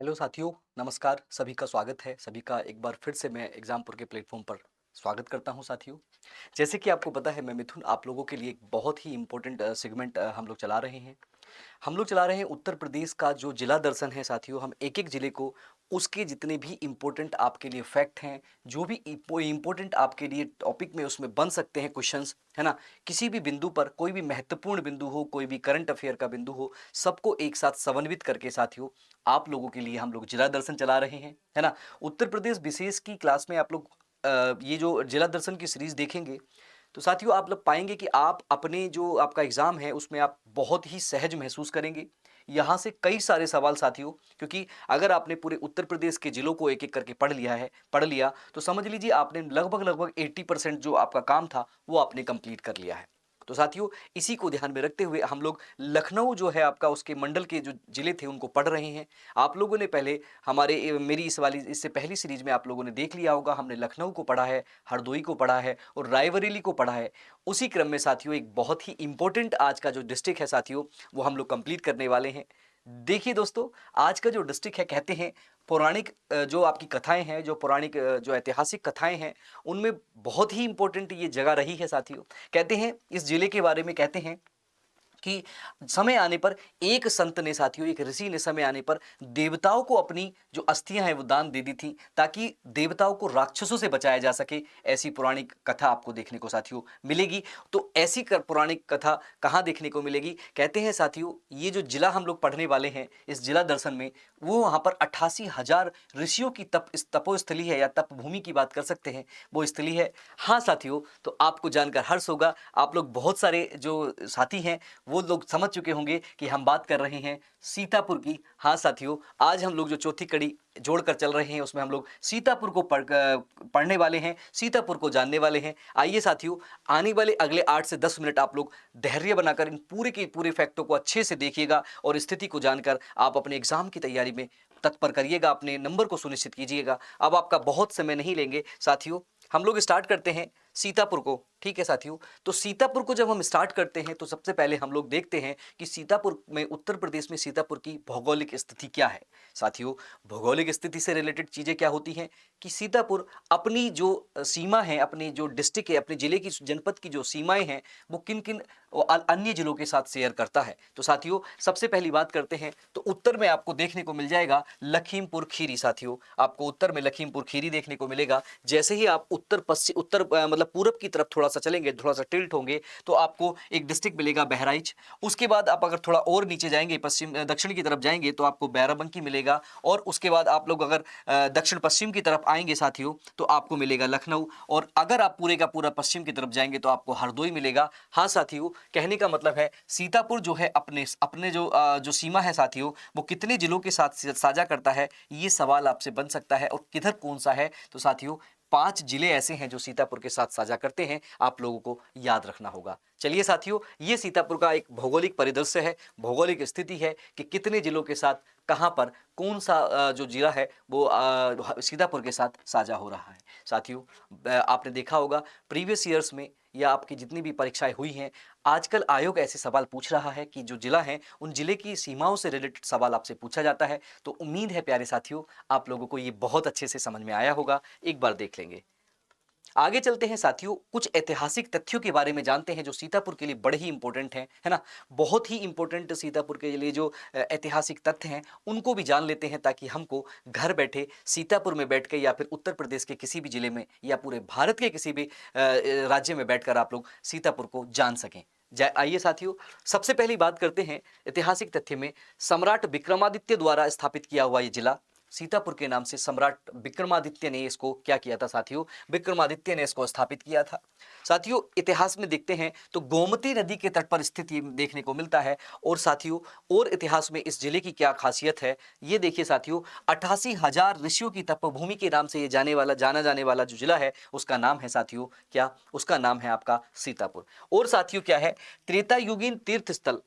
Hello साथियों, नमस्कार। सभी का स्वागत है। सभी का एक बार फिर से मैं एग्जामपुर के प्लेटफॉर्म पर स्वागत करता हूं साथियों। जैसे कि आपको पता है, मैं मिथुन आप लोगों के लिए एक बहुत ही इम्पोर्टेंट सेगमेंट हम लोग चला रहे हैं। हम लोग चला रहे हैं उत्तर प्रदेश का जो जिला दर्शन है साथियों। हम एक एक जिले को, उसके जितने भी इम्पोर्टेंट आपके लिए फैक्ट हैं, जो भी इम्पोर्टेंट आपके लिए टॉपिक में उसमें बन सकते हैं क्वेश्चंस, है ना। किसी भी बिंदु पर कोई भी महत्वपूर्ण बिंदु हो, कोई भी करंट अफेयर का बिंदु हो, सबको एक साथ समन्वित करके साथियों आप लोगों के लिए हम लोग जिला दर्शन चला रहे हैं, है ना। उत्तर प्रदेश विशेष की क्लास में आप लोग ये जो जिला दर्शन की सीरीज देखेंगे तो साथियों आप लोग पाएंगे कि आप अपने जो आपका एग्जाम है उसमें आप बहुत ही सहज महसूस करेंगे। यहाँ से कई सारे सवाल साथियों, क्योंकि अगर आपने पूरे उत्तर प्रदेश के जिलों को एक एक करके पढ़ लिया तो समझ लीजिए आपने लगभग लगभग 80% जो आपका काम था वो आपने कंप्लीट कर लिया है। तो साथियों इसी को ध्यान में रखते हुए हम लोग लखनऊ जो है आपका, उसके मंडल के जो जिले थे उनको पढ़ रहे हैं। आप लोगों ने पहले मेरी इससे पहली सीरीज में आप लोगों ने देख लिया होगा, हमने लखनऊ को पढ़ा है, हरदोई को पढ़ा है और रायबरेली को पढ़ा है। उसी क्रम में साथियों एक बहुत ही इंपॉर्टेंट आज का जो डिस्ट्रिक्ट है साथियों, वो हम लोग कंप्लीट करने वाले हैं। देखिए दोस्तों, आज का जो डिस्ट्रिक्ट है, कहते हैं पौराणिक जो आपकी कथाएं हैं, जो पौराणिक जो ऐतिहासिक कथाएं हैं, उनमें बहुत ही इंपॉर्टेंट ये जगह रही है साथियों। कहते हैं इस जिले के बारे में, कहते हैं कि समय आने पर एक संत ने साथियों, एक ऋषि ने समय आने पर देवताओं को अपनी जो अस्थियां हैं वो दान दे दी थी, ताकि देवताओं को राक्षसों से बचाया जा सके। ऐसी पौराणिक कथा आपको देखने को साथियों मिलेगी। तो ऐसी पौराणिक कथा कहाँ देखने को मिलेगी? कहते हैं साथियों ये जो जिला हम लोग पढ़ने वाले हैं इस जिला दर्शन में, वो वहाँ पर 88,000 ऋषियों की तपोस्थली है, या तप भूमि की बात कर सकते हैं, वो स्थली है। हाँ साथियों, तो आपको जानकर हर्ष होगा, आप लोग बहुत सारे जो साथी हैं वो लोग समझ चुके होंगे कि हम बात कर रहे हैं सीतापुर की। हाँ साथियों, आज हम लोग जो चौथी कड़ी जोड़कर चल रहे हैं उसमें हम लोग सीतापुर को पढ़ने वाले हैं, सीतापुर को जानने वाले हैं। आइए साथियों, आने वाले अगले 8 से 10 मिनट आप लोग धैर्य बनाकर इन पूरे के पूरे फैक्टों को अच्छे से देखिएगा और स्थिति को जानकर आप अपने एग्जाम की तैयारी में तत्पर करिएगा, अपने नंबर को सुनिश्चित कीजिएगा। अब आपका बहुत समय नहीं लेंगे साथियों, हम लोग स्टार्ट करते हैं सीतापुर को। ठीक है साथियों, तो सीतापुर को जब हम स्टार्ट करते हैं तो सबसे पहले हम लोग देखते हैं कि सीतापुर में, उत्तर प्रदेश में सीतापुर की भौगोलिक स्थिति क्या है। साथियों भौगोलिक स्थिति से रिलेटेड चीजें क्या होती हैं कि सीतापुर अपनी जो सीमा है, अपनी जो डिस्ट्रिक्ट है, अपने जिले की, जनपद की जो सीमाएं हैं, वो किन किन अन्य जिलों के साथ शेयर करता है। तो साथियों सबसे पहली बात करते हैं तो उत्तर में आपको देखने को मिल जाएगा लखीमपुर खीरी। साथियों आपको उत्तर में लखीमपुर खीरी देखने को मिलेगा। जैसे ही आप मतलब पूरब की तरफ थोड़ा सा चलेंगे, थोड़ा सा टिल्ट होंगे, तो आपको एक डिस्ट्रिक्ट मिलेगा बहराइच। उसके बाद आप अगर थोड़ा और नीचे जाएंगे, पश्चिम दक्षिण की तरफ जाएंगे, तो आपको बाराबंकी मिलेगा। और उसके बाद आप लोग अगर दक्षिण पश्चिम की तरफ आएंगे साथियों, तो आपको मिलेगा लखनऊ। और अगर आप पूरे का पूरा पश्चिम की तरफ जाएंगे तो आपको हरदोई मिलेगा। हाँ साथियों, कहने का मतलब है सीतापुर जो है अपने अपने जो सीमा है साथियों, वो कितने जिलों के साथ साझा करता है, ये सवाल आपसे बन सकता है। और किधर कौन सा है? तो साथियों 5 जिले ऐसे हैं जो सीतापुर के साथ साझा करते हैं, आप लोगों को याद रखना होगा। चलिए साथियों, ये सीतापुर का एक भौगोलिक परिदृश्य है, भौगोलिक स्थिति है कि कितने जिलों के साथ कहां पर कौन सा जो जिला है वो सीतापुर के साथ साझा हो रहा है। साथियों आपने देखा होगा प्रीवियस ईयर्स में, या आपकी जितनी भी परीक्षाएं हुई हैं, आजकल आयोग ऐसे सवाल पूछ रहा है कि जो जिला है उन जिले की सीमाओं से रिलेटेड सवाल आपसे पूछा जाता है। तो उम्मीद है प्यारे साथियों आप लोगों को ये बहुत अच्छे से समझ में आया होगा। एक बार देख लेंगे। आगे चलते हैं साथियों, कुछ ऐतिहासिक तथ्यों के बारे में जानते हैं जो सीतापुर के लिए बड़े ही इंपॉर्टेंट हैं, है ना। बहुत ही इंपॉर्टेंट सीतापुर के लिए जो ऐतिहासिक तथ्य हैं उनको भी जान लेते हैं, ताकि हमको घर बैठे सीतापुर में बैठ के, या फिर उत्तर प्रदेश के किसी भी जिले में, या पूरे भारत के किसी भी राज्य में बैठकर आप लोग सीतापुर को जान सकें। आइए साथियों, सबसे पहली बात करते हैं ऐतिहासिक तथ्य में। सम्राट विक्रमादित्य द्वारा स्थापित किया हुआ ये जिला सीतापुर के नाम से, सम्राट विक्रमादित्य ने इसको क्या किया था साथियों? विक्रमादित्य ने इसको स्थापित किया था। साथियों इतिहास में देखते हैं तो गोमती नदी के तट पर स्थित ये देखने को मिलता है। और साथियों और इतिहास में इस जिले की क्या खासियत है, ये देखिए साथियों, 88,000 ऋषियों की तपोभूमि के नाम से ये जाना जाने वाला जो जिला है, उसका नाम है साथियों क्या? उसका नाम है आपका सीतापुर। और साथियों क्या है? त्रेता युगीन तीर्थ स्थल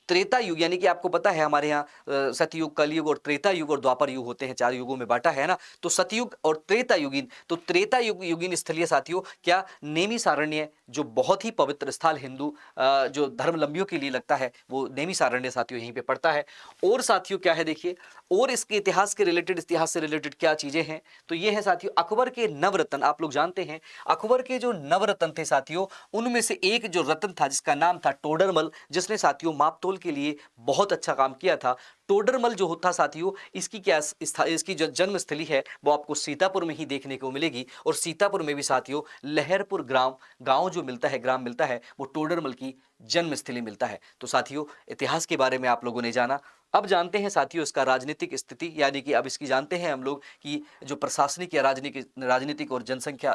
त्रेता युग, यानी कि आपको पता है हमारे यहाँ सतयुग, कलयुग और त्रेता युग और द्वापर युग होते हैं, 4 युगों में बांटा है ना। तो सतयुग और त्रेता युगीन, तो त्रेता युग युगीन स्थलीय साथियों क्या नैमिषारण्य, जो बहुत ही पवित्र स्थल हिंदू जो धर्मावलंबियों के लिए लगता है, वो नैमिषारण्य साथियों यहीं पे पड़ता है। और साथियों क्या है देखिए, और इसके इतिहास के रिलेटेड, इतिहास से रिलेटेड क्या चीजें हैं, तो ये है साथियों अकबर के नवरत्न। आप लोग जानते हैं अकबर के जो नवरत्न थे साथियों, उनमें से एक जो रत्न था जिसका नाम था टोडरमल, जिसने साथियों मापतोल के लिए बहुत अच्छा काम किया था। टोडरमल जो होता साथियों, इसकी क्या इसकी जो जन्म स्थली है वो आपको सीतापुर में ही देखने को मिलेगी। और सीतापुर में भी साथियों लहरपुर गांव जो मिलता है, ग्राम मिलता है, वो टोडरमल की जन्म स्थली मिलता है। तो साथियों इतिहास के बारे में आप लोगों ने जाना। अब जानते हैं साथियों इसका राजनीतिक स्थिति, यानी कि अब इसकी जानते हैं हम लोग कि जो प्रशासनिक या राजनीतिक और जनसंख्या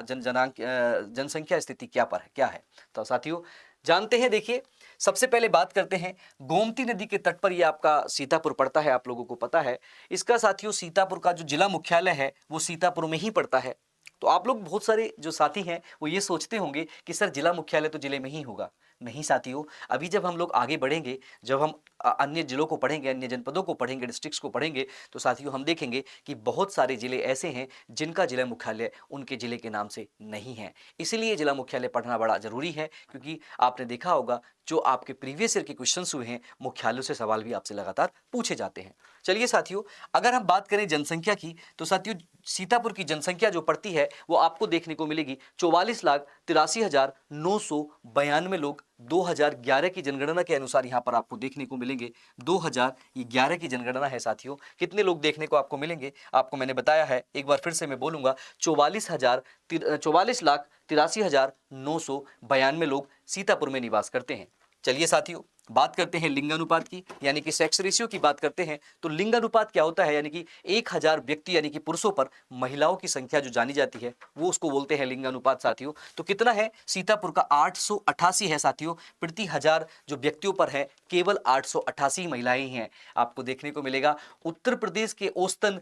स्थिति क्या है। तो साथियों जानते हैं, देखिए सबसे पहले बात करते हैं गोमती नदी के तट पर, यह आपका सीतापुर पड़ता है, आप लोगों को पता है। इसका साथियों सीतापुर का जो जिला मुख्यालय है वो सीतापुर में ही पड़ता है। तो आप लोग बहुत सारे जो साथी हैं वो ये सोचते होंगे कि सर जिला मुख्यालय तो जिले में ही होगा। नहीं साथियों, अभी जब हम लोग आगे बढ़ेंगे, जब हम अन्य जिलों को पढ़ेंगे, अन्य जनपदों को पढ़ेंगे, डिस्ट्रिक्ट्स को पढ़ेंगे, तो साथियों हम देखेंगे कि बहुत सारे जिले ऐसे हैं जिनका जिला मुख्यालय उनके जिले के नाम से नहीं है। इसीलिए जिला मुख्यालय पढ़ना बड़ा जरूरी है, क्योंकि आपने देखा होगा जो आपके प्रीवियस ईयर के क्वेश्चंस हुए हैं, मुख्यालयों से सवाल भी आपसे लगातार पूछे जाते हैं। चलिए साथियों, अगर हम बात करें जनसंख्या की, तो साथियों सीतापुर की जनसंख्या जो पड़ती है वो आपको देखने को मिलेगी 44,83,992 लोग 2011 की जनगणना के अनुसार यहाँ पर आपको देखने को मिलेंगे। 2011 की जनगणना है साथियों, कितने लोग देखने को आपको मिलेंगे, आपको मैंने बताया है, एक बार फिर से मैं बोलूंगा, 44,83,992 लोग सीतापुर में निवास करते हैं। चलिए साथियों बात करते हैं लिंगानुपात की, यानी कि सेक्स रेशियो की बात करते हैं। तो लिंगानुपात क्या होता है, यानी कि 1000 व्यक्ति यानी कि पुरुषों पर महिलाओं की संख्या जो जानी जाती है वो उसको बोलते हैं लिंगानुपात साथियों। तो कितना है, सीतापुर का 888 है साथियों, प्रति 1000 जो व्यक्तियों पर है केवल 888 महिलाएं ही हैं आपको देखने को मिलेगा। उत्तर प्रदेश के औसतन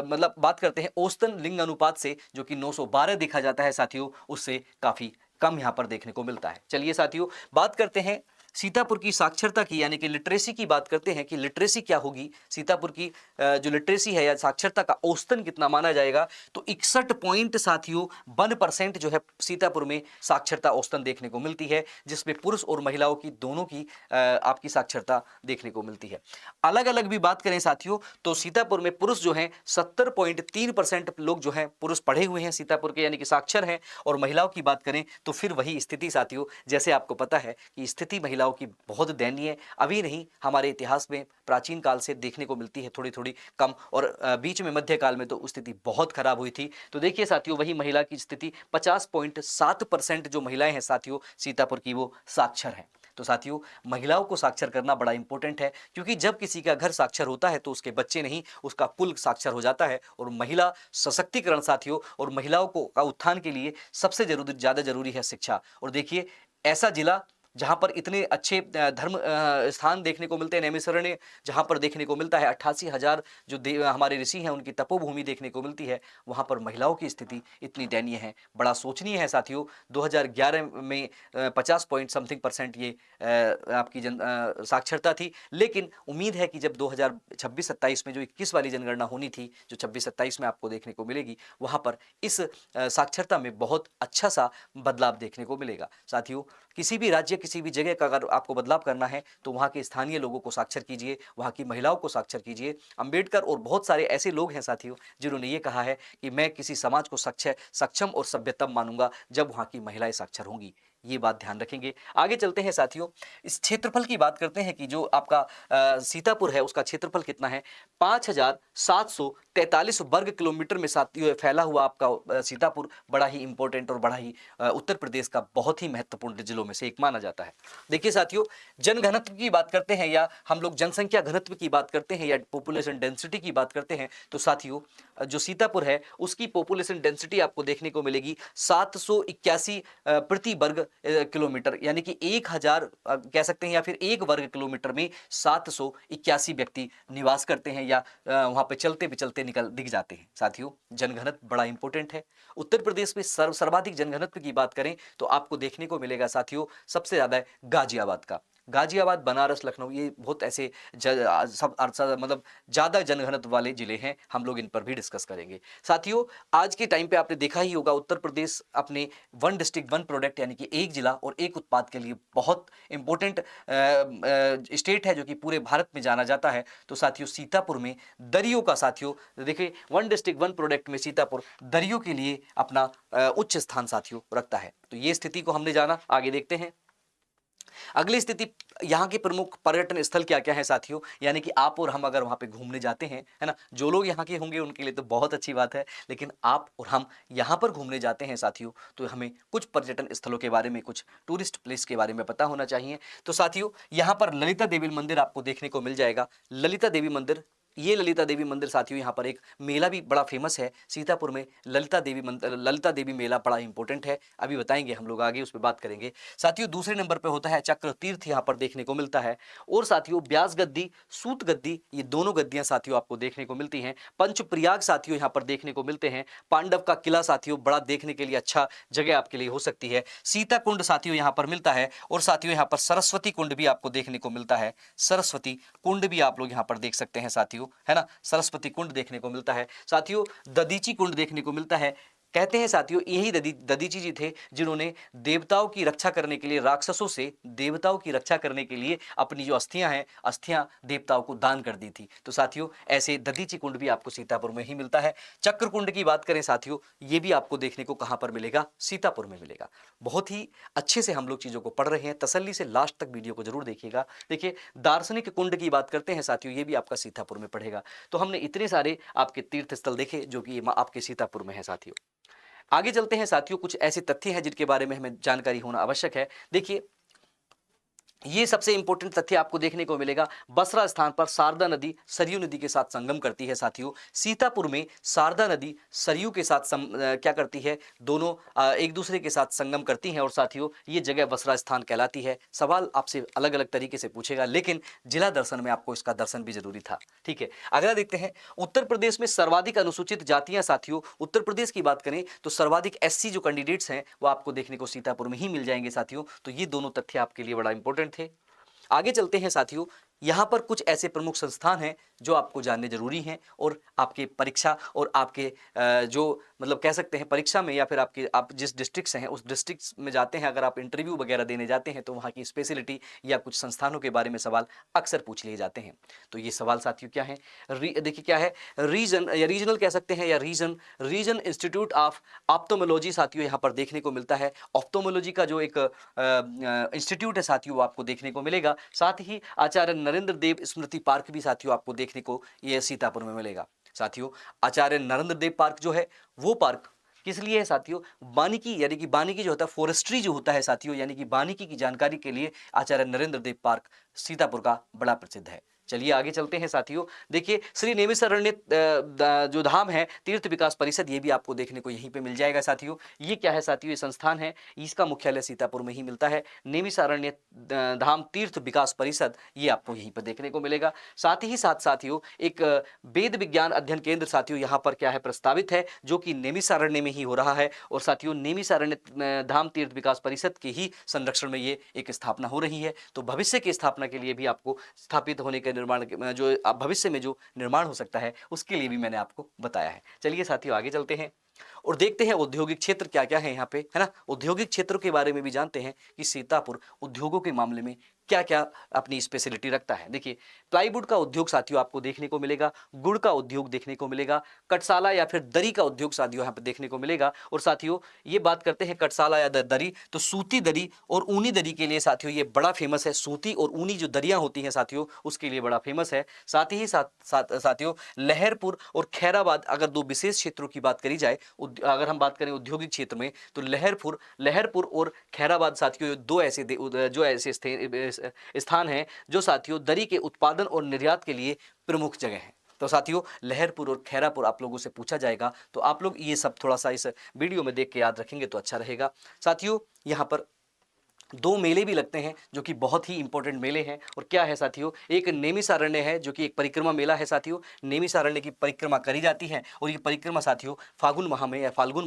मतलब बात करते हैं औसतन लिंग अनुपात से, जो कि 912 देखा जाता है साथियों, उससे काफी कम यहां पर देखने को मिलता है। चलिए साथियों बात करते हैं सीतापुर की साक्षरता की, यानी कि लिटरेसी की बात करते हैं कि लिटरेसी क्या होगी, सीतापुर की जो लिटरेसी है या साक्षरता का औसतन कितना माना जाएगा। तो 61 पॉइंट साथियों 1% जो है सीतापुर में साक्षरता औसतन देखने को मिलती है, जिसमें पुरुष और महिलाओं की दोनों की आपकी साक्षरता देखने को मिलती है। अलग अलग भी बात करें साथियों, तो सीतापुर में पुरुष जो है 70.3% लोग जो है पुरुष पढ़े हुए हैं सीतापुर के, यानी कि साक्षर हैं। और महिलाओं की बात करें तो फिर वही स्थिति साथियों, जैसे आपको पता है कि स्थिति महिलाओं की बहुत दयनीय, अभी नहीं हमारे इतिहास में प्राचीन काल से देखने को मिलती है, थोड़ी थोड़ी कम, और बीच में मध्यकाल में तो स्थिति बहुत खराब हुई थी। तो देखिए साथियों वही महिला की स्थिति 50.7% जो महिलाएं हैं साथियों सीतापुर की वो साक्षर हैं। तो साथियों महिलाओं को साक्षर करना बड़ा इंपॉर्टेंट है, क्योंकि जब किसी का घर साक्षर होता है तो उसके बच्चे नहीं, उसका कुल साक्षर हो जाता है। और महिला सशक्तिकरण साथियों और महिलाओं को का उत्थान के लिए सबसे ज्यादा जरूरी है शिक्षा। और देखिए ऐसा जिला जहां पर इतने अच्छे धर्म स्थान देखने को मिलते हैं, नैमिषारण्य जहां पर देखने को मिलता है 88,000 जो हमारे ऋषि हैं उनकी तपोभूमि देखने को मिलती है, वहां पर महिलाओं की स्थिति इतनी दयनीय है, बड़ा शोचनीय है साथियों। 2011 में 50 पॉइंट समथिंग परसेंट ये आपकी साक्षरता थी, लेकिन उम्मीद है कि जब 2026-27 में जो 21 वाली जनगणना होनी थी, जो 26-27 में आपको देखने को मिलेगी, वहां पर इस साक्षरता में बहुत अच्छा सा बदलाव देखने को मिलेगा। साथियों किसी भी राज्य किसी भी जगह का अगर आपको बदलाव करना है तो वहाँ के स्थानीय लोगों को साक्षर कीजिए, वहाँ की महिलाओं को साक्षर कीजिए। अंबेडकर और बहुत सारे ऐसे लोग हैं साथियों जिन्होंने ये कहा है कि मैं किसी समाज को सक्षम और सभ्य तब मानूंगा जब वहाँ की महिलाएं साक्षर होंगी। ये बात ध्यान रखेंगे। आगे चलते हैं साथियों, इस क्षेत्रफल की बात करते हैं कि जो आपका सीतापुर है उसका क्षेत्रफल कितना है, 5,743 वर्ग किलोमीटर में साथियों फैला हुआ आपका सीतापुर बड़ा ही इंपॉर्टेंट और बड़ा ही उत्तर प्रदेश का बहुत ही महत्वपूर्ण जिलों में से एक माना जाता है। देखिए साथियों जनघनत्व की बात करते हैं या हम लोग जनसंख्या घनत्व की बात करते हैं या पॉपुलेशन डेंसिटी की बात करते हैं, तो साथियों जो सीतापुर है उसकी पॉपुलेशन डेंसिटी आपको देखने को मिलेगी 781 प्रति वर्ग किलोमीटर, यानी कि 1000 कह सकते हैं या फिर 1 वर्ग किलोमीटर में 781 व्यक्ति निवास करते हैं या वहां पे चलते बिचलते निकल दिख जाते हैं। साथियों जनघनत्व बड़ा इंपॉर्टेंट है। उत्तर प्रदेश में सर्वाधिक जनघनत्व की बात करें तो आपको देखने को मिलेगा साथियों सबसे ज्यादा गाजियाबाद का। गाजियाबाद, बनारस, लखनऊ, ये बहुत ऐसे मतलब ज़्यादा जनघनत्व वाले जिले हैं, हम लोग इन पर भी डिस्कस करेंगे। साथियों, आज के टाइम पे आपने देखा ही होगा, उत्तर प्रदेश अपने वन डिस्ट्रिक्ट वन प्रोडक्ट यानी कि एक जिला और एक उत्पाद के लिए बहुत इंपॉर्टेंट स्टेट है, जो कि पूरे भारत में जाना जाता है। तो साथियों, सीतापुर में दरियों का, साथियों देखिए, वन डिस्ट्रिक्ट वन प्रोडक्ट में सीतापुर दरियों के लिए अपना उच्च स्थान साथियों रखता है। तो ये स्थिति को हमने जाना, आगे देखते हैं। अगली स्थिति, यहाँ के प्रमुख पर्यटन स्थल क्या क्या है साथियों, यानी कि आप और हम अगर वहाँ पे घूमने जाते हैं, है ना, जो लोग यहाँ के होंगे उनके लिए तो बहुत अच्छी बात है, लेकिन आप और हम यहाँ पर घूमने जाते हैं साथियों, तो हमें कुछ पर्यटन स्थलों के बारे में, कुछ टूरिस्ट प्लेस के बारे में पता होना चाहिए। तो साथियों, यहाँ पर ललिता देवी मंदिर आपको देखने को मिल जाएगा। ललिता देवी मंदिर, ये ललिता देवी मंदिर साथियों, यहाँ पर एक मेला भी बड़ा फेमस है सीतापुर में। ललिता देवी मंदिर, ललिता देवी मेला बड़ा इंपॉर्टेंट है, अभी बताएंगे हम लोग, आगे उस पर बात करेंगे। साथियों, दूसरे नंबर पे होता है चक्र तीर्थ, यहाँ पर देखने को मिलता है। और साथियों, ब्यास गद्दी, सूत गद्दी, ये दोनों गद्दियां साथियों आपको देखने को मिलती हैं। पंचप्रयाग साथियों यहाँ पर देखने को मिलते हैं। पांडव का किला साथियों, बड़ा देखने के लिए अच्छा जगह आपके लिए हो सकती है। सीता कुंड साथियों यहाँ पर मिलता है। और साथियों, यहाँ पर सरस्वती कुंड भी आपको देखने को मिलता है। सरस्वती कुंड भी आप लोग यहाँ पर देख सकते हैं साथियों, है ना, सरस्वती कुंड देखने को मिलता है। साथियों, दधीची कुंड देखने को मिलता है। कहते हैं साथियों, यही दधीची जी थे जिन्होंने देवताओं की रक्षा करने के लिए, राक्षसों से देवताओं की रक्षा करने के लिए अपनी जो अस्थियां हैं, अस्थियां देवताओं को दान कर दी थी। तो साथियों, ऐसे दधीची कुंड भी आपको सीतापुर में ही मिलता है। चक्र कुंड की बात करें साथियों, ये भी आपको देखने को कहां पर मिलेगा, सीतापुर में मिलेगा। बहुत ही अच्छे से हम लोग चीजों को पढ़ रहे हैं, तसल्ली से लास्ट तक वीडियो को जरूर देखिएगा। देखिए, दार्शनिक कुंड की बात करते हैं साथियों, ये भी आपका सीतापुर में पड़ेगा। तो हमने इतने सारे आपके तीर्थ स्थल देखे जो कि आपके सीतापुर में है साथियों। आगे चलते हैं साथियों, कुछ ऐसे तथ्य हैं जिनके बारे में हमें जानकारी होना आवश्यक है। देखिए, ये सबसे इंपॉर्टेंट तथ्य आपको देखने को मिलेगा, बसरा स्थान पर शारदा नदी सरयू नदी के साथ संगम करती है साथियों। सीतापुर में शारदा नदी सरयू के साथ क्या करती है, दोनों एक दूसरे के साथ संगम करती हैं। और साथियों, ये जगह बसरा स्थान कहलाती है। सवाल आपसे अलग अलग तरीके से पूछेगा, लेकिन जिला दर्शन में आपको इसका दर्शन भी जरूरी था। ठीक है, अगला देखते हैं। उत्तर प्रदेश में सर्वाधिक अनुसूचित जातियां साथियों, उत्तर प्रदेश की बात करें तो सर्वाधिक एससी जो कैंडिडेट्स हैं वो आपको देखने को सीतापुर में ही मिल जाएंगे साथियों। तो ये दोनों तथ्य आपके लिए बड़ा इंपॉर्टेंट थे। आगे चलते हैं साथियों, यहाँ पर कुछ ऐसे प्रमुख संस्थान हैं जो आपको जानने जरूरी हैं, और आपके परीक्षा और आपके जो मतलब कह सकते हैं परीक्षा में, या फिर आप जिस डिस्ट्रिक्ट से हैं उस डिस्ट्रिक्ट में जाते हैं, अगर आप इंटरव्यू वगैरह देने जाते हैं तो वहाँ की स्पेशलिटी या कुछ संस्थानों के बारे में सवाल अक्सर पूछ लिए जाते हैं। तो ये सवाल साथियों क्या है, देखिए क्या है, रीजन या रीजनल कह सकते हैं, या रीजन इंस्टीट्यूट ऑफ ऑप्थोमोलॉजी साथियों यहाँ पर देखने को मिलता है। ऑप्थोमोलॉजी का जो एक इंस्टीट्यूट है साथियों वो आपको देखने को मिलेगा। साथ ही आचार्य नरेंद्र देव स्मृति पार्क भी साथियों आपको देखने को ये सीतापुर में मिलेगा। साथियों, आचार्य नरेंद्र देव पार्क जो है वो पार्क किस लिए है साथियों, वानिकी यानी कि वानिकी जो होता है, फॉरेस्ट्री जो होता है साथियों, यानी कि वानिकी की जानकारी के लिए आचार्य नरेंद्र देव पार्क सीतापुर का बड़ा प्रसिद्ध है। चलिए आगे चलते हैं साथियों। देखिए, श्री नैमिषारण्य जो धाम है तीर्थ विकास परिषद, ये भी आपको देखने को यहीं पे मिल जाएगा साथियों। ये क्या है साथियों, ये संस्थान है, इसका मुख्यालय सीतापुर में ही मिलता है। नैमिषारण्य धाम तीर्थ विकास परिषद, ये आपको यहीं पर देखने को मिलेगा। साथ ही साथ साथियों, एक वेद विज्ञान अध्ययन केंद्र साथियों यहाँ पर क्या है, प्रस्तावित है, जो कि नैमिषारण्य में ही हो रहा है। और साथियों, नैमिषारण्य धाम तीर्थ विकास परिषद के ही संरक्षण में ये एक स्थापना हो रही है। तो भविष्य की स्थापना के लिए भी आपको स्थापित होने के निर्माण जो भविष्य में जो निर्माण हो सकता है उसके लिए भी मैंने आपको बताया है। चलिए साथियों, आगे चलते हैं और देखते हैं औद्योगिक क्षेत्र क्या क्या है यहाँ पे, है ना। औद्योगिक क्षेत्रों के बारे में भी जानते हैं कि सीतापुर उद्योगों के मामले में क्या क्या अपनी स्पेशलिटी रखता है। देखिए, प्लाईवुड का उद्योग साथियों आपको देखने को मिलेगा, गुड़ का उद्योग देखने को मिलेगा, कटसाला या फिर दरी का उद्योग साथियों यहाँ पे देखने को मिलेगा। और साथियों, ये बात करते हैं कटसाला या दरी, तो सूती दरी और ऊनी दरी के लिए साथियों ये बड़ा फेमस है। सूती और ऊनी जो दरियां होती हैं साथियों उसके लिए बड़ा फेमस है। साथ ही साथियों, लहरपुर और खैराबाद, अगर दो विशेष क्षेत्रों की बात करी जाए, अगर हम बात करें औद्योगिक क्षेत्र में, तो लहरपुर और खैराबाद साथियों दो ऐसे जो ऐसे स्थान हैं जो साथियों दरी के उत्पादन और निर्यात के लिए प्रमुख जगह हैं। तो साथियों, लहरपुर और खैरापुर आप लोगों से पूछा जाएगा, तो आप लोग ये सब थोड़ा सा इस वीडियो में देख के याद रखेंगे तो अच्छा रहेगा। साथियों, यहाँ पर दो मेले भी लगते हैं जो कि बहुत ही इंपॉर्टेंट मेले हैं। और क्या है साथियों, एक नैमिषारण्य है जो कि एक परिक्रमा मेला है साथियों। नैमिषारण्य की परिक्रमा करी जाती है और ये परिक्रमा साथियों फाल्गुन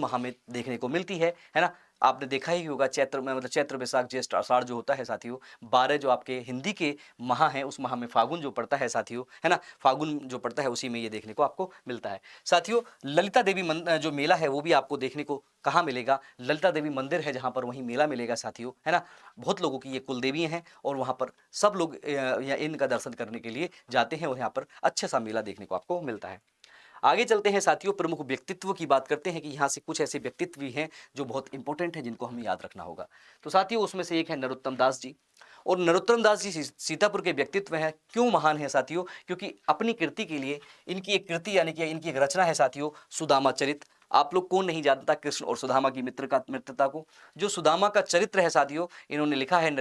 माह में देखने को मिलती है ना। आपने देखा ही होगा चैत्र में, मतलब चैत्र वैशाख ज्येष्ठ आषाढ़ जो होता है साथियों, 12 जो आपके हिंदी के माह हैं उस माह में फागुन जो पड़ता है साथियों, है ना, फागुन जो पड़ता है उसी में ये देखने को आपको मिलता है साथियों। ललिता देवी जो मेला है वो भी आपको देखने को कहाँ मिलेगा, ललिता देवी मंदिर है जहाँ पर वहीं मेला मिलेगा साथियों, है ना। बहुत लोगों की ये कुल देवी हैं और वहाँ पर सब लोग या इनका दर्शन करने के लिए जाते हैं और यहाँ पर अच्छा सा मेला देखने को आपको मिलता है। आगे चलते हैं साथियों, प्रमुख व्यक्तित्व की बात करते हैं कि यहाँ से कुछ ऐसे व्यक्तित्व भी हैं जो बहुत इंपॉर्टेंट हैं जिनको हमें याद रखना होगा। तो साथियों उसमें से एक है नरोत्तम दास जी। और नरोत्तम दास जी सीतापुर के व्यक्तित्व हैं। क्यों महान है साथियों? क्योंकि अपनी कृति के लिए, इनकी एक कृति यानी कि इनकी एक रचना है साथियों, सुदामा चरित। आप लोग कौन नहीं जानता कृष्ण और सुदामा की मित्रता को। जो सुदामा का चरित्र है साथियों, इन्होंने लिखा है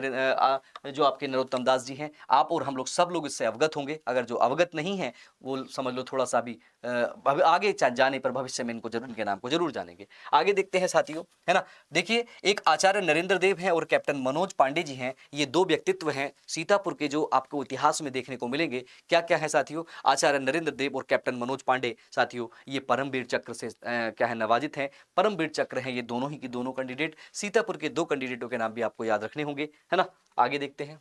जो आपके नरोत्तम दास जी हैं। आप और हम लोग सब लोग इससे अवगत होंगे। अगर जो अवगत नहीं है वो समझ लो थोड़ा सा भी आगे जाने पर भविष्य में इनको जरूर, इनके नाम को जरूर जानेंगे। आगे देखते हैं साथियों, है ना। देखिए एक आचार्य नरेंद्र देव हैं और कैप्टन मनोज पांडे जी हैं। ये दो व्यक्तित्व हैं सीतापुर के जो आपको इतिहास में देखने को मिलेंगे। क्या क्या है साथियों? आचार्य नरेंद्र देव और कैप्टन मनोज पांडे साथियों, ये परमवीर चक्र से क्या है नवाजित हैं। परमवीर चक्र हैं ये दोनों ही की दोनों कैंडिडेट। सीतापुर के दो कैंडिडेटों के नाम भी आपको याद रखने होंगे, है ना। आगे देखते हैं,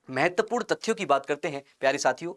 महत्वपूर्ण तथ्यों की बात करते हैं प्यारे साथियों।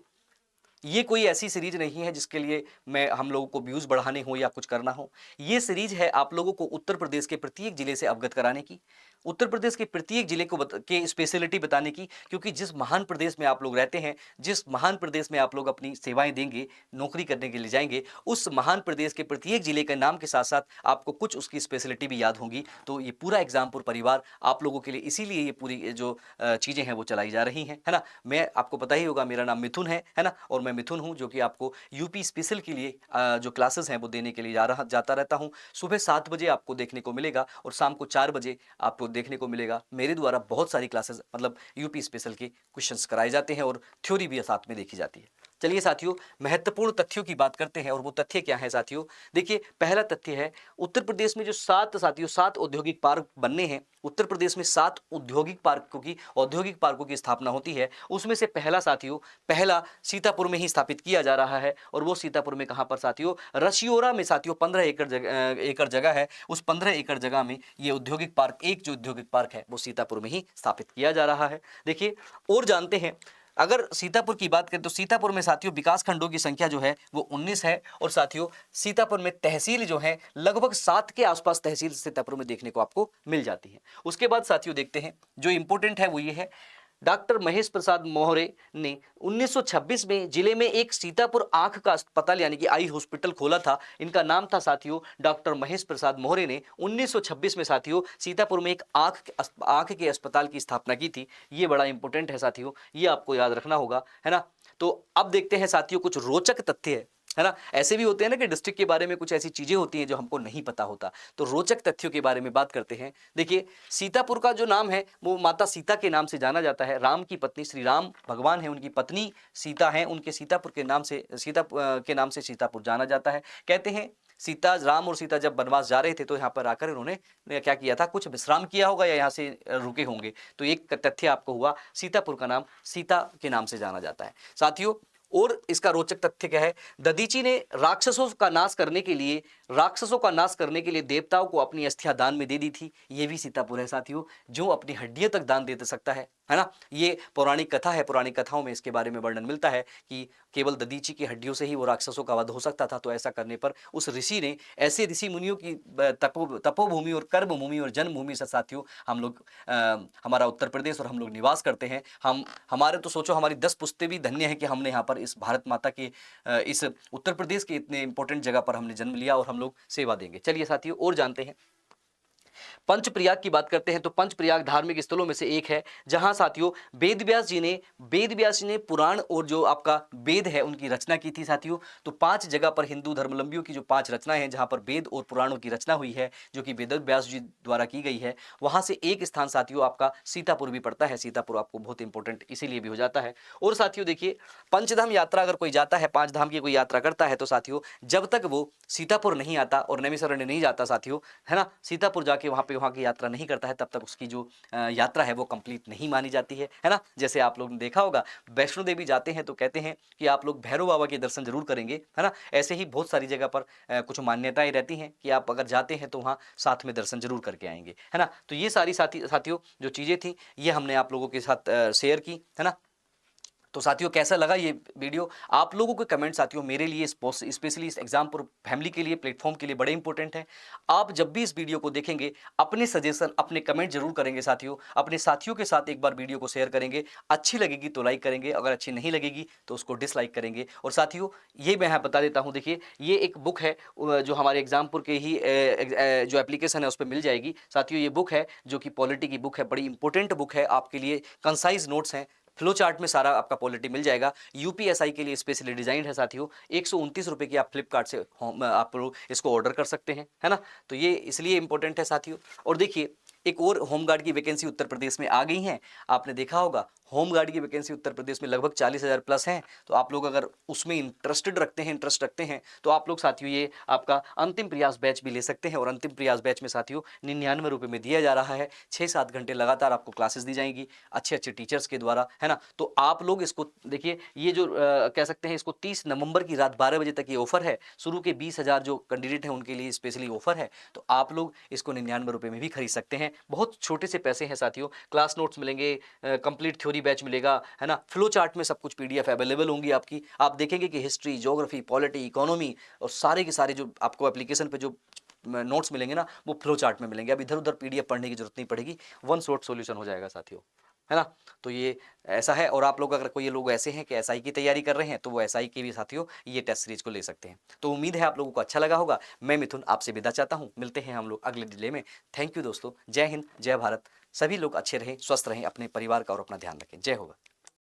ये कोई ऐसी सीरीज नहीं है जिसके लिए मैं हम लोगों को व्यूज बढ़ाने हो या कुछ करना हो। ये सीरीज है आप लोगों को उत्तर प्रदेश के प्रत्येक जिले से अवगत कराने की, उत्तर प्रदेश के प्रत्येक जिले को के स्पेशलिटी बताने की। क्योंकि जिस महान प्रदेश में आप लोग रहते हैं, जिस महान प्रदेश में आप लोग अपनी सेवाएं देंगे, नौकरी करने के लिए जाएंगे, उस महान प्रदेश के प्रत्येक जिले के नाम के साथ साथ आपको कुछ उसकी स्पेशलिटी भी याद होंगी। तो ये पूरा एग्जामपुर परिवार आप लोगों के लिए, इसीलिए ये पूरी जो चीज़ें हैं वो चलाई जा रही हैं, है ना। मैं आपको पता ही होगा मेरा नाम मिथुन है ना, और मैं मिथुन हूँ जो कि आपको यूपी स्पेशल के लिए जो क्लासेस हैं वो देने के लिए जाता रहता हूँ। सुबह 7 बजे आपको देखने को मिलेगा और शाम को 4 बजे आपको देखने को मिलेगा। मेरे द्वारा बहुत सारी क्लासेस, मतलब यूपी स्पेशल के क्वेश्चंस कराए जाते हैं और थ्योरी भी साथ में देखी जाती है। चलिए साथियों, महत्वपूर्ण तथ्यों की बात करते हैं और वो तथ्य क्या है साथियों। देखिए पहला तथ्य है, उत्तर प्रदेश में जो 7 औद्योगिक पार्क बनने हैं, उत्तर प्रदेश में 7 औद्योगिक पार्कों की स्थापना होती है। उसमें से पहला साथियों, पहला सीतापुर में ही स्थापित किया जा रहा है। और वो सीतापुर में कहाँ पर साथियों? रशियोरा में साथियों। 15 एकड़ जगह है। उस 15 एकड़ जगह में ये औद्योगिक पार्क, एक जो औद्योगिक पार्क है वो सीतापुर में ही स्थापित किया जा रहा है। देखिए और जानते हैं, अगर सीतापुर की बात करें तो सीतापुर में साथियों विकास खंडों की संख्या जो है वो 19 है। और साथियों सीतापुर में तहसील जो है लगभग 7 के आसपास तहसील सीतापुर में देखने को आपको मिल जाती है। उसके बाद साथियों देखते हैं, जो इंपॉर्टेंट है वो ये है, डॉक्टर महेश प्रसाद मौर्य ने 1926 में जिले में एक सीतापुर आंख का अस्पताल यानी कि आई हॉस्पिटल खोला था। इनका नाम था साथियों डॉक्टर महेश प्रसाद मौर्य ने 1926 में साथियों सीतापुर में एक आंख के अस्पताल की स्थापना की थी। ये बड़ा इंपॉर्टेंट है साथियों, ये आपको याद रखना होगा, है ना। तो अब देखते हैं साथियों कुछ रोचक तथ्य है ना। ऐसे भी होते हैं ना कि डिस्ट्रिक्ट के बारे में कुछ ऐसी चीजें होती हैं जो हमको नहीं पता होता। तो रोचक तथ्यों के बारे में बात करते हैं। देखिए सीतापुर का जो नाम है वो माता सीता के नाम से जाना जाता है। राम की पत्नी, श्री राम भगवान है, उनकी पत्नी सीता है, उनके सीतापुर के नाम से, सीतापुर जाना जाता है। कहते हैं राम और सीता जब वनवास जा रहे थे तो यहाँ पर आकर उन्होंने क्या किया था, कुछ विश्राम किया होगा या यहाँ से रुके होंगे। तो एक तथ्य आपको हुआ, सीतापुर का नाम सीता के नाम से जाना जाता है साथियों। और इसका रोचक तथ्य क्या है, दधीची ने राक्षसों का नाश करने के लिए देवताओं को अपनी अस्थियां दान में दे दी थी। ये भी सीतापुर है साथियों, जो अपनी हड्डियों तक दान दे सकता है ना। ये पौराणिक कथा है, पौराणिक कथाओं में इसके बारे में वर्णन मिलता है कि केवल दधीची की हड्डियों से ही वो राक्षसों का वध हो सकता था। तो ऐसा करने पर उस ऋषि ने, ऐसे ऋषि मुनियों की तपोभूमि और कर्मभूमि और जन्मभूमि से साथियों हम लोग हमारा उत्तर प्रदेश और हम लोग निवास करते हैं। हमारे तो सोचो हमारी 10 पुश्तें भी धन्य है कि हमने यहाँ पर इस भारत माता के इस उत्तर प्रदेश के इतने इंपॉर्टेंट जगह पर हमने जन्म लिया और हम लोग सेवा देंगे। चलिए साथियों और जानते हैं, पंचप्रयाग की बात करते हैं। तो पंचप्रयाग धार्मिक स्थलों में से एक है जहां साथियों वेद व्यास जी ने पुराण और जो आपका वेद है उनकी रचना की थी साथियों। तो 5 जगह पर हिंदू धर्मावलंबियों की जो 5 रचनाएं हैं जहां पर वेद और पुराणों की रचना हुई है, जो कि वेद व्यास जी द्वारा की गई है, वहां से एक स्थान साथियों आपका सीतापुर भी पड़ता है। सीतापुर आपको बहुत इंपॉर्टेंट इसीलिए भी हो जाता है। और साथियों देखिए, पंचधाम यात्रा अगर कोई जाता है, 5 धाम की कोई यात्रा करता है, तो साथियों जब तक वो सीतापुर नहीं आता और नैमिषारण्य नहीं जाता साथियों, है ना, सीतापुर जाके वहां पे वहाँ की यात्रा नहीं करता है तब तक उसकी जो यात्रा है वो कंप्लीट नहीं मानी जाती है ना। जैसे आप लोग ने देखा होगा, वैष्णो देवी जाते हैं तो कहते हैं कि आप लोग भैरव बाबा के दर्शन जरूर करेंगे, है ना। ऐसे ही बहुत सारी जगह पर कुछ मान्यताएं रहती हैं कि आप अगर जाते हैं तो वहाँ साथ में दर्शन जरूर करके आएंगे, है ना। तो ये सारी साथियों जो चीज़ें थी ये हमने आप लोगों के साथ शेयर की, है ना। तो साथियों कैसा लगा ये वीडियो? आप लोगों के कमेंट साथियों मेरे लिए स्पेशली इस एग्जाम पर फैमिली के लिए, प्लेटफॉर्म के लिए बड़े इंपॉर्टेंट है। आप जब भी इस वीडियो को देखेंगे अपने सजेशन, अपने कमेंट जरूर करेंगे साथियों, अपने साथियों के साथ एक बार वीडियो को शेयर करेंगे। अच्छी लगेगी तो लाइक करेंगे, अगर अच्छी नहीं लगेगी तो उसको डिसलाइक करेंगे। और साथियों ये मैं यहाँ बता देता हूँ, देखिए ये एक बुक है जो हमारे एग्जामपुर के ही जो एप्लीकेशन है उस पर मिल जाएगी साथियों। ये बुक है जो कि पॉलिटी की बुक है, बड़ी इंपॉर्टेंट बुक है आपके लिए। कंसाइज नोट्स हैं, फ्लो चार्ट में सारा आपका पॉलिटी मिल जाएगा। यूपीएसआई के लिए स्पेशली डिजाइन है साथियों। 129 रुपए की आप फ्लिपकार्ट से आप लोग इसको ऑर्डर कर सकते हैं, है ना। तो ये इसलिए इंपॉर्टेंट है साथियों। और देखिए एक और होमगार्ड की वैकेंसी उत्तर प्रदेश में आ गई है। आपने देखा होगा होमगार्ड की वैकेंसी उत्तर प्रदेश में लगभग 40,000 प्लस हैं। तो आप लोग अगर उसमें इंटरेस्ट रखते हैं तो आप लोग साथियों ये आपका अंतिम प्रयास बैच भी ले सकते हैं। और अंतिम प्रयास बैच में साथियों 99 रुपये में दिया जा रहा है। 6-7 घंटे लगातार आपको क्लासेस दी जाएंगी अच्छे अच्छे टीचर्स के द्वारा, है ना। तो आप लोग इसको देखिए, ये जो कह सकते हैं इसको 30 नवंबर की रात 12 बजे तक ये ऑफर है। शुरू के 20,000 जो कैंडिडेट हैं उनके लिए स्पेशली ऑफर है। तो आप लोग इसको 99 रुपये में भी खरीद सकते हैं। बहुत छोटे से पैसे हैं साथियों। क्लास नोट्स मिलेंगे, कंप्लीट थ्योरी बैच मिलेगा, है ना। फ्लो चार्ट में सब कुछ पीडीएफ अवेलेबल होंगी आपकी। आप देखेंगे कि हिस्ट्री, ज्योग्राफी, पॉलिटी, इकोनॉमी और सारे के सारे जो आपको एप्लीकेशन पे जो नोट्स मिलेंगे ना वो फ्लो चार्ट में मिलेंगे। अब इधर उधर पीडीएफ पढ़ने की जरूरत नहीं पड़ेगी, वन शॉट सॉल्यूशन हो जाएगा साथियों, है ना। तो ये ऐसा है। और आप लोग अगर कोई लोग ऐसे हैं कि एसआई की तैयारी कर रहे हैं तो वो एसआई के भी साथियों ये टेस्ट सीरीज को ले सकते हैं। तो उम्मीद है आप लोगों को अच्छा लगा होगा। मैं मिथुन आपसे विदा चाहता हूँ, मिलते हैं हम लोग अगले डिले में। थैंक यू दोस्तों, जय हिंद, जय भारत। सभी लोग अच्छे रहें, स्वस्थ रहें, अपने परिवार का और अपना ध्यान रखें। जय होगा।